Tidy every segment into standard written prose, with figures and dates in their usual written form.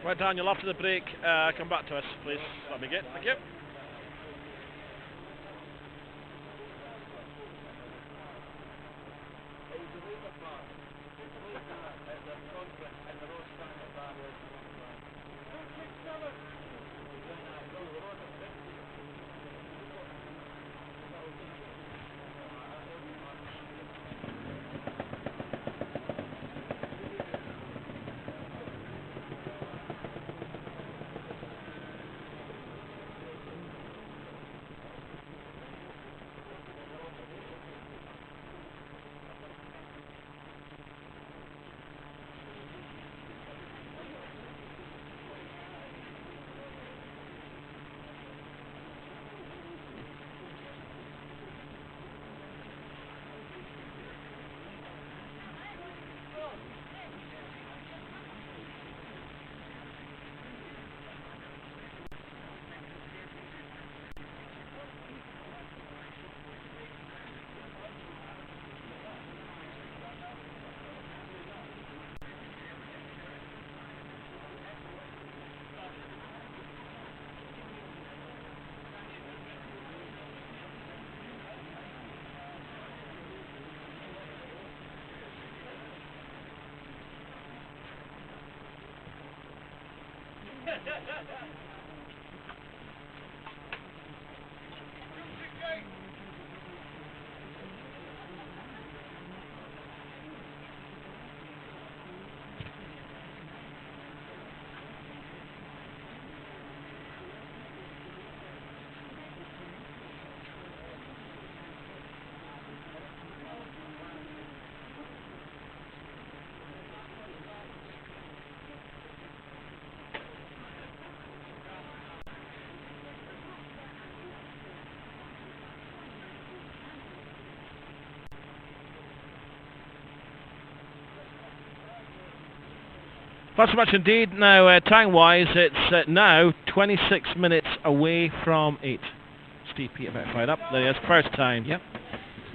Right, Daniel, after the break, come back to us, please. That'd be good. Thank you. Thanks so much indeed. Now, time-wise, it's now 26 minutes away from 8. Steve Peter better fired up. There he is, first time. Yep.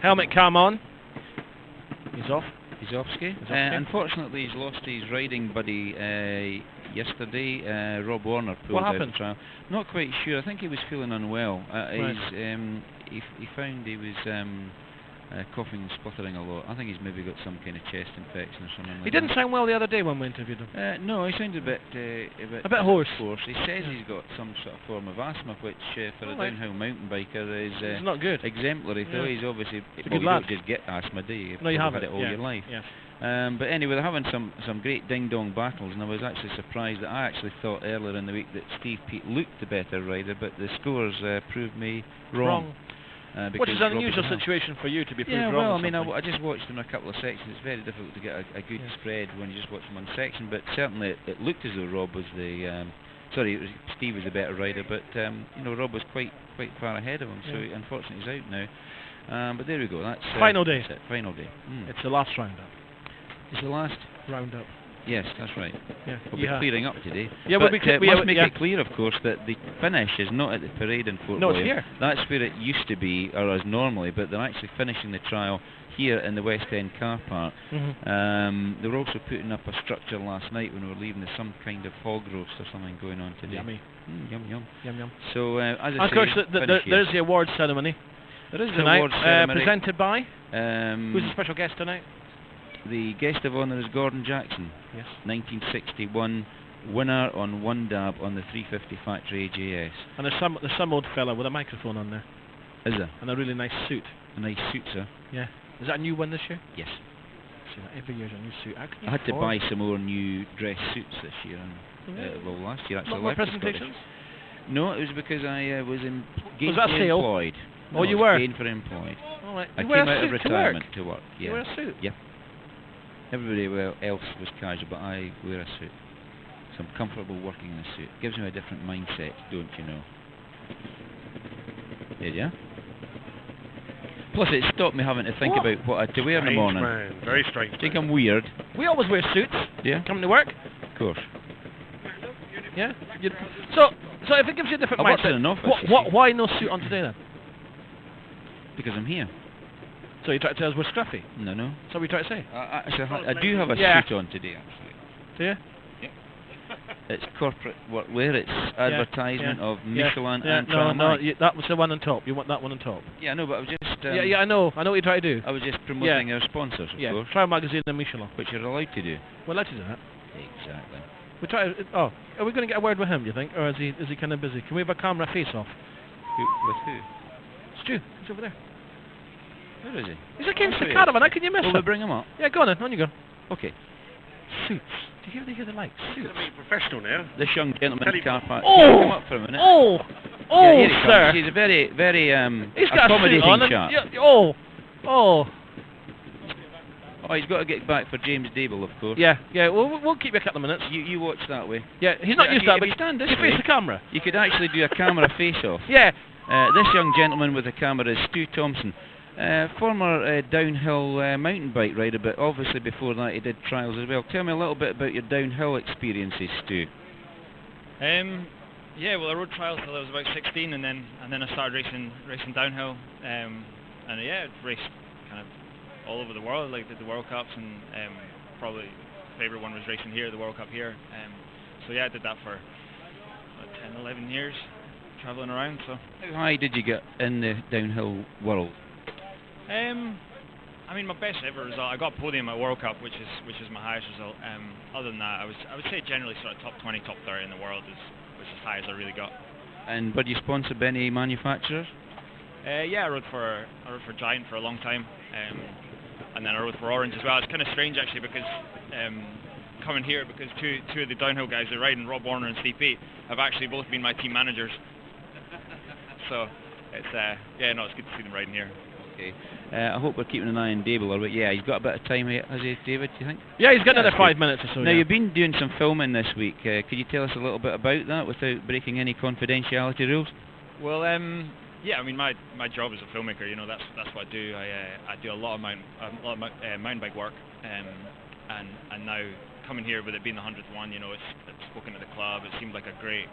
Helmet cam on. He's off. He's off ski. Unfortunately, he's lost his riding buddy yesterday. Rob Warner pulled out the trial. Not quite sure. I think he was feeling unwell. Right. He found he was coughing and spluttering a lot. I think he's maybe got some kind of chest infection or something like that. He didn't sound well the other day when we interviewed him. No, he sounded a bit hoarse. He says he's got some sort of form of asthma, which for a downhill mountain biker is it's not good. Exemplary. Though he's obviously you don't just get asthma, do you? No, you haven't. Had it all your life. Yeah. But anyway, they're having some great ding-dong battles, and I was actually surprised that I actually thought earlier in the week that Steve Peat looked the better rider, but the scores proved me wrong. Which is an unusual situation for you to be proved wrong. Well, I mean, I just watched him in a couple of sections. It's very difficult to get a good spread when you just watch him one section, but certainly it looked as though Rob was Steve was the better rider, but Rob was quite far ahead of him, so unfortunately he's out now. But there we go. That's final day. That's it. Final day. It's the last roundup. It's the last roundup. Yes, that's right. Yeah. We'll be clearing up today. Yeah, but we must make it clear, of course, that the finish is not at the parade in Fort William. No, it's here. That's where it used to be, or as normally, but they're actually finishing the trial here in the West End car park. They were also putting up a structure last night when we were leaving. There's some kind of hog roast or something going on today. Yummy. Yum, yum. Yum, yum. So, as I say, of course, there's the awards ceremony. There is the tonight, awards ceremony. Presented by? Who's the special guest tonight? The guest of honour is Gordon Jackson. Yes. 1961 winner on one dab on the 350 Factory AJS. And there's some old fella with a microphone on there. Is there? And a really nice suit. A nice suit, sir. Yeah. Is that a new one this year? Yes. See that every year's a new suit. I had to buy some more new dress suits this year. And, well, last year actually. More presentations? No, it was because I was gainfully employed. No, oh, you were? Gainfully employed. All right. I came out of retirement to work. Yeah. You wear a suit? Yeah. Everybody else was casual, but I wear a suit. So I'm comfortable working in a suit. Gives me a different mindset, don't you know? Yeah. Plus, it stopped me having to think about what I had to wear in the morning. Man. Very strange. Think I'm weird? We always wear suits. Yeah. Coming to work. Of course. Yeah. So if it gives you a different mindset, in an office, why no suit on today then? Because I'm here. So you try to tell us we're scruffy? No. So we try to say? Actually, I do have a suit on today, actually. Do you? it's corporate workwear, it's advertisement of Michelin and no, that was the one on top. You want that one on top? Yeah, no, but I was just... yeah, I know what you're trying to do. I was just promoting our sponsors, of course. Trial Magazine and Michelin. Which you're allowed to do. We're allowed to do that. Exactly. We try. Are we going to get a word with him, do you think? Or is he kind of busy? Can we have a camera face-off? With who? Stu, he's over there. Where is he? He's against the caravan, how can you miss him? Will we bring him up? Yeah, go on then, on you go. Okay. Suits. Do you hear the lights? Suits. He's a professional now. This young gentleman in the car park. Oh! Come up for a minute. Oh! Yeah, here he sir. comes. He's a very, very he's got accommodating a suit on chap. Oh, he's got to get back for James Dable, of course. Yeah, we'll keep you a couple of minutes. You watch that way. Yeah, he's not used to that, but you stand this you way, face the camera. You could actually do a camera face-off. Yeah. This young gentleman with the camera is Stu Thompson. Former downhill mountain bike rider, but obviously before that he did trials as well. Tell me a little bit about your downhill experiences, Stu. Yeah, well, I rode trials till I was about 16, and then I started racing downhill, and I'd raced kind of all over the world. Like did the World Cups, and probably favourite one was racing here, the World Cup here. So yeah, I did that for about 10, 11 years, travelling around. So how high did you get in the downhill world? I mean, my best ever result, I got a podium at World Cup, which is my highest result. Other than that, I would say generally sort of top 20, top 30 in the world was as high as I really got. And were you sponsored by any manufacturers? Yeah, I rode for Giant for a long time, and then I rode for Orange as well. It's kind of strange actually because coming here, because two of the downhill guys that are riding, Rob Warner and Steve Pate, have actually both been my team managers. So it's it's good to see them riding here. Okay. I hope we're keeping an eye on Dable, but yeah, he's got a bit of time here, has he, David, do you think? Yeah, he's got another 5 minutes or so. Now, you've been doing some filming this week. Could you tell us a little bit about that without breaking any confidentiality rules? Well, yeah, I mean, my job as a filmmaker, you know, that's what I do. I do a lot of mountain bike work, and now coming here with it being the 100th one, you know, it's spoken at the club. It seemed like a great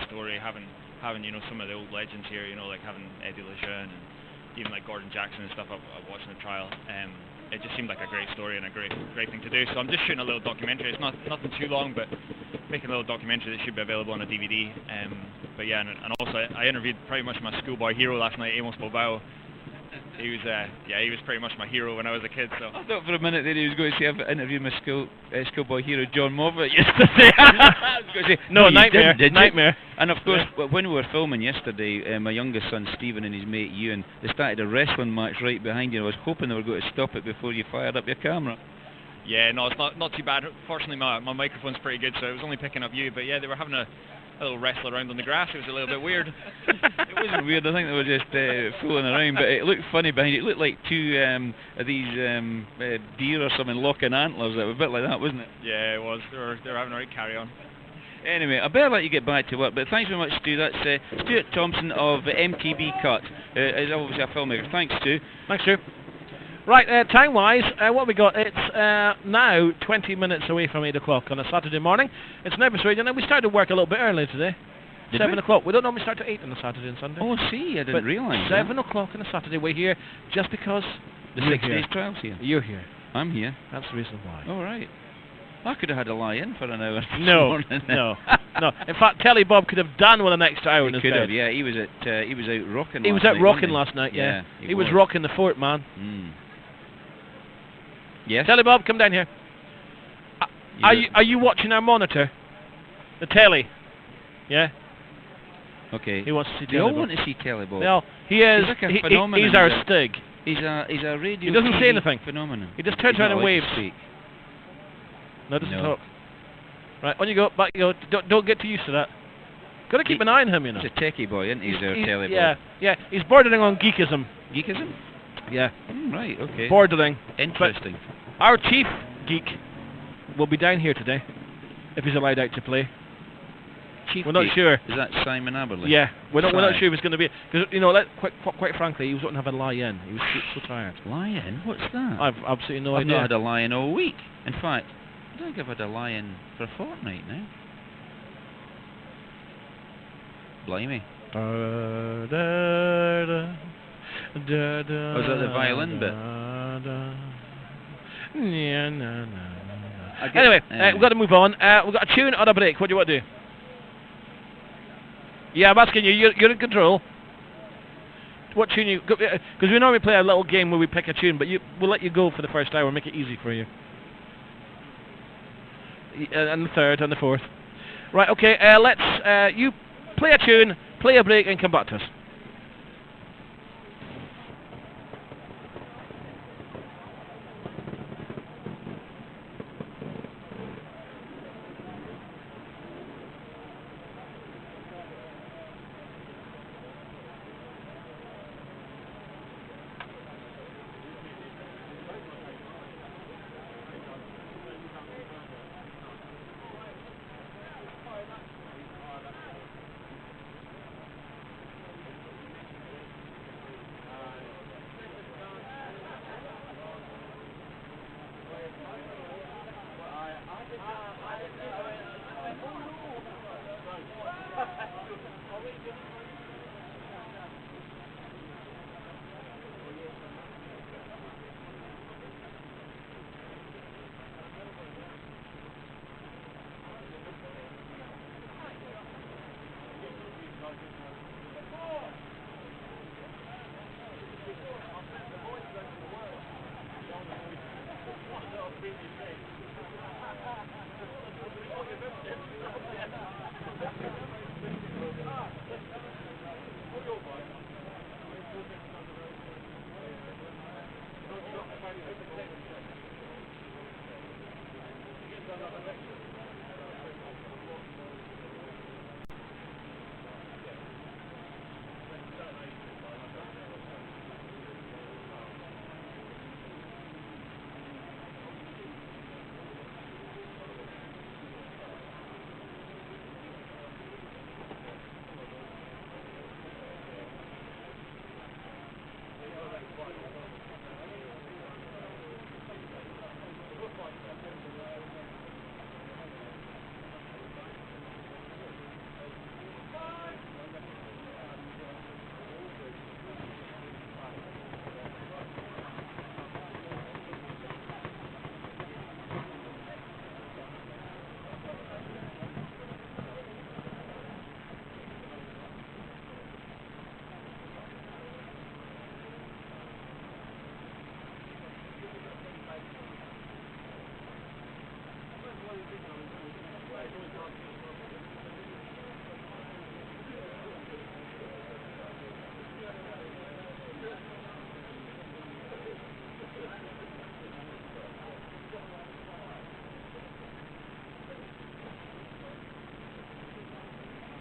story having you know some of the old legends here, you know, like having Eddie Lejeune and even like Gordon Jackson and stuff. I've watched the trial. It just seemed like a great story and a great thing to do. So I'm just shooting a little documentary. It's nothing too long, but making a little documentary that should be available on a DVD. But yeah, and also I interviewed pretty much my schoolboy hero last night, Amos Bilbao. He was he was pretty much my hero when I was a kid. So I thought for a minute that he was going to say I've interviewed my schoolboy hero John Moffat yesterday. I was going to say no, nightmare, nightmare. And of course, when we were filming yesterday, my youngest son Stephen and his mate Ewan, they started a wrestling match right behind you. I was hoping they were going to stop it before you fired up your camera. Yeah, no, it's not too bad. Fortunately, my microphone's pretty good, so it was only picking up you. But yeah, they were having a little wrestle around on the grass. It was a little bit weird. It wasn't weird. I think they were just fooling around, but it looked funny behind it. It looked like two of these deer or something locking antlers. It was a bit like that, wasn't it? Yeah, it was. They were having a right carry on. Anyway, I better let you get back to work, but thanks very much, Stu. That's Stuart Thompson of MTB Cut. Is obviously a filmmaker. Thanks, Stu. Thanks, Stu. Right, time-wise, what we got? It's now 20 minutes away from 8 o'clock on a Saturday morning. It's an episode, and we started work a little bit early today. 7 o'clock. We don't normally start at 8 on a Saturday and Sunday. Oh, see, I didn't realise that. 7 o'clock on a Saturday. We're here just because the 6 days trial's here. You're here. I'm here. That's the reason why. All right. I could have had a lie-in for an hour. No. In fact, Telly Bob could have done with an extra hour in his bed. He could have, yeah. He was out rocking. He was out rocking last night, yeah. He was rocking the fort, man. Yes. Telly Bob, come down here. Are you watching our monitor? The telly? Yeah. Okay. He wants to see They all want to see Telly Bob. No, he is. He's like a phenomenon. He's our Stig. He's a radio. He doesn't say anything. Phenomenon. He just turns around and waves. No, doesn't talk. Right, on you go. Back you go. Don't get too used to that. Got to keep an eye on him, you know. He's a techie boy, isn't he? He's our Telly Bob. Yeah. He's bordering on geekism. Geekism? Yeah. Right. Okay. Bordering. Interesting. But our chief geek will be down here today, if he's allowed out to play. We're not sure. Is that Simon Aberley? Yeah, we're not sure if he's going to be, because you know, quite frankly, he was going to have a lie-in. He was so tired. Lie-in? What's that? I've absolutely no idea. I've not had a lie-in all week. In fact, I think I've had a lie-in for a fortnight now. Blimey. Was that the violin bit? Anyway, we've got to move on. We've got a tune or a break. What do you want to do? Yeah, I'm asking you. You're in control. What tune you? Because we normally play a little game where we pick a tune, but we'll let you go for the first hour. Make it easy for you. And the third and the fourth. Right. Okay. Let's. You play a tune, play a break, and come back to us.